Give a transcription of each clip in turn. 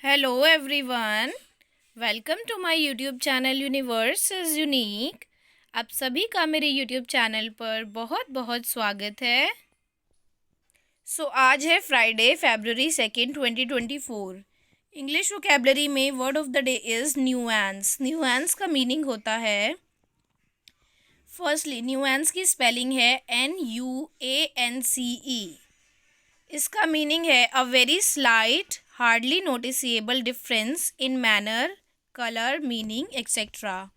Hello everyone, welcome to my YouTube channel universe is unique. आप सभी का मेरे यूट्यूब चैनल पर बहुत बहुत स्वागत है। आज है Friday February 2nd 2024। English vocabulary में word of the day is nuance. Nuance का मीनिंग होता है, फर्स्टली न्यूएंस की स्पेलिंग है NUANCE। इसका मीनिंग है a very slight hardly noticeable difference in manner, colour, meaning etcetera.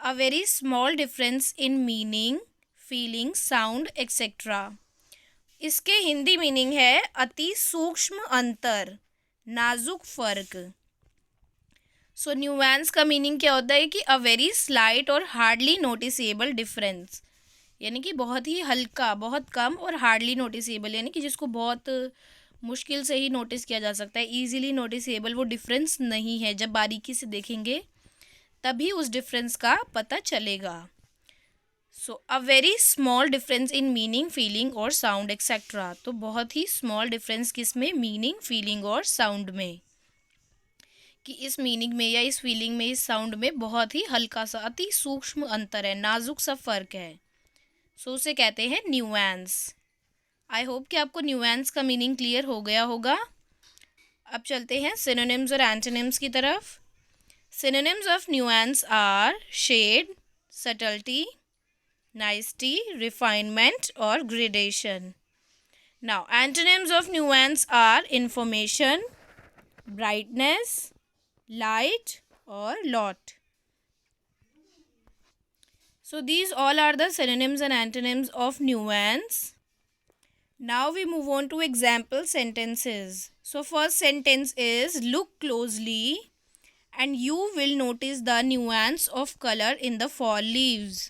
A very small difference in meaning, feeling, sound etcetera. इसके Hindi meaning है अति सूक्ष्म अंतर, नाजुक फ़र्क। न्यूएंस का मीनिंग क्या होता है कि अ वेरी स्लाइट और हार्डली नोटिसेबल डिफरेंस, यानी कि बहुत ही हल्का, बहुत कम, और हार्डली नोटिसेबल यानी कि जिसको बहुत मुश्किल से ही नोटिस किया जा सकता है, ईजिली नोटिसेबल वो डिफरेंस नहीं है। जब बारीकी से देखेंगे तभी उस डिफरेंस का पता चलेगा। अ very small difference in meaning, feeling और साउंड एक्सेट्रा। तो बहुत ही स्मॉल डिफरेंस किस में? मीनिंग, फीलिंग और साउंड में, कि इस मीनिंग में या इस फीलिंग में, इस साउंड में बहुत ही हल्का सा, अति सूक्ष्म अंतर है, नाजुक सा फ़र्क है। उसे कहते हैं न्यूएंस। आई होप कि आपको न्यूएंस का मीनिंग क्लियर हो गया होगा। अब चलते हैं सिनोनिम्स और एंटोनिम्स की तरफ। Synonyms of nuance are shade, subtlety, nicety, refinement और gradation. Now antonyms of nuance are information, brightness, light और lot. So these all are the synonyms and antonyms of nuance. Now we move on to example sentences. So first sentence is look closely and you will notice the nuance of color in the fall leaves.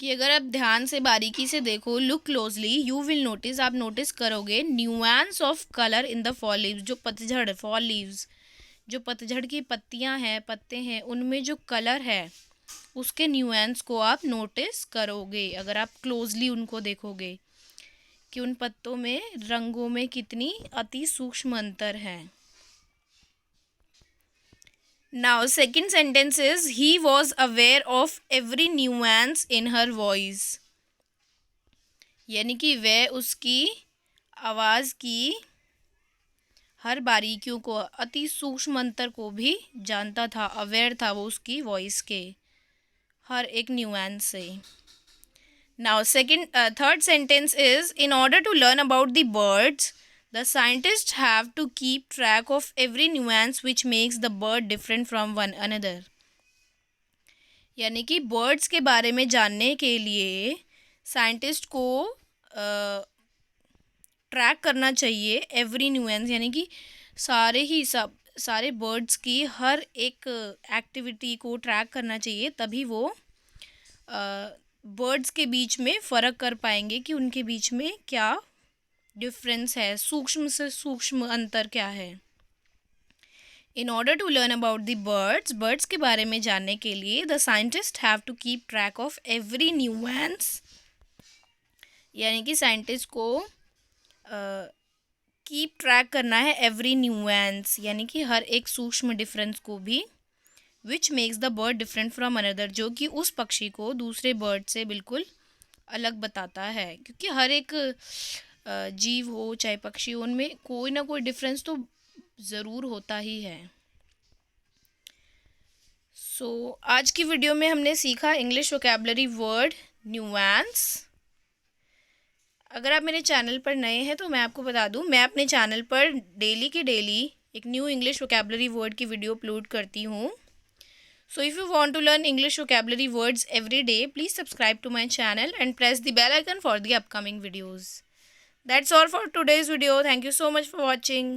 कि अगर आप ध्यान से बारीकी से देखो, look closely, you will notice, आप notice करोगे, nuance of colour in the fall leaves, जो पतझड़, फॉल लीव्स, जो पतझड़ की पत्तियां हैं, पत्ते हैं, उनमें जो कलर है उसके न्यूएंस को आप नोटिस करोगे अगर आप क्लोजली उनको देखोगे कि उन पत्तों में, रंगों में कितनी अति सूक्ष्म अंतर है। Now second sentence is he was aware of every nuance in her voice, यानी कि वह उसकी आवाज़ की हर बारीकियों को, अति सूक्ष्म अंतर को भी जानता था, अवेयर था वो उसकी वॉइस के हर एक न्यूएंस से। Now third sentence is in order to learn about the birds, the scientists have to keep track of every nuance which makes the bird different from one another. यानी कि birds के बारे में जानने के लिए साइंटिस्ट को ट्रैक करना चाहिए एवरी न्यूएंस, यानी कि सारे बर्ड्स की हर एक एक्टिविटी को ट्रैक करना चाहिए, तभी वो बर्ड्स के बीच में फ़र्क कर पाएंगे कि उनके बीच में क्या डिफरेंस है, सूक्ष्म से सूक्ष्म अंतर क्या है। In order to learn about the birds, birds के बारे में जानने के लिए the scientist have to keep track of every nuance, यानी कि साइंटिस्ट को कीप ट्रैक करना है एवरी न्यूएंस, यानी कि हर एक सूक्ष्म डिफरेंस को भी, which makes the bird different from another, जो कि उस पक्षी को दूसरे बर्ड से बिल्कुल अलग बताता है, क्योंकि हर एक जीव हो चाहे पक्षी हो, उनमें कोई ना कोई डिफरेंस तो ज़रूर होता ही है। आज की वीडियो में हमने सीखा इंग्लिश वोकैबुलरी वर्ड न्यूएंस। अगर आप मेरे चैनल पर नए हैं तो मैं आपको बता दूं, मैं अपने चैनल पर डेली के डेली एक न्यू इंग्लिश वोकैबुलरी वर्ड की वीडियो अपलोड करती हूँ। So if you want to learn English vocabulary words every day, please subscribe to my channel and press the bell icon for the upcoming videos. That's all for today's video. Thank you so much for watching.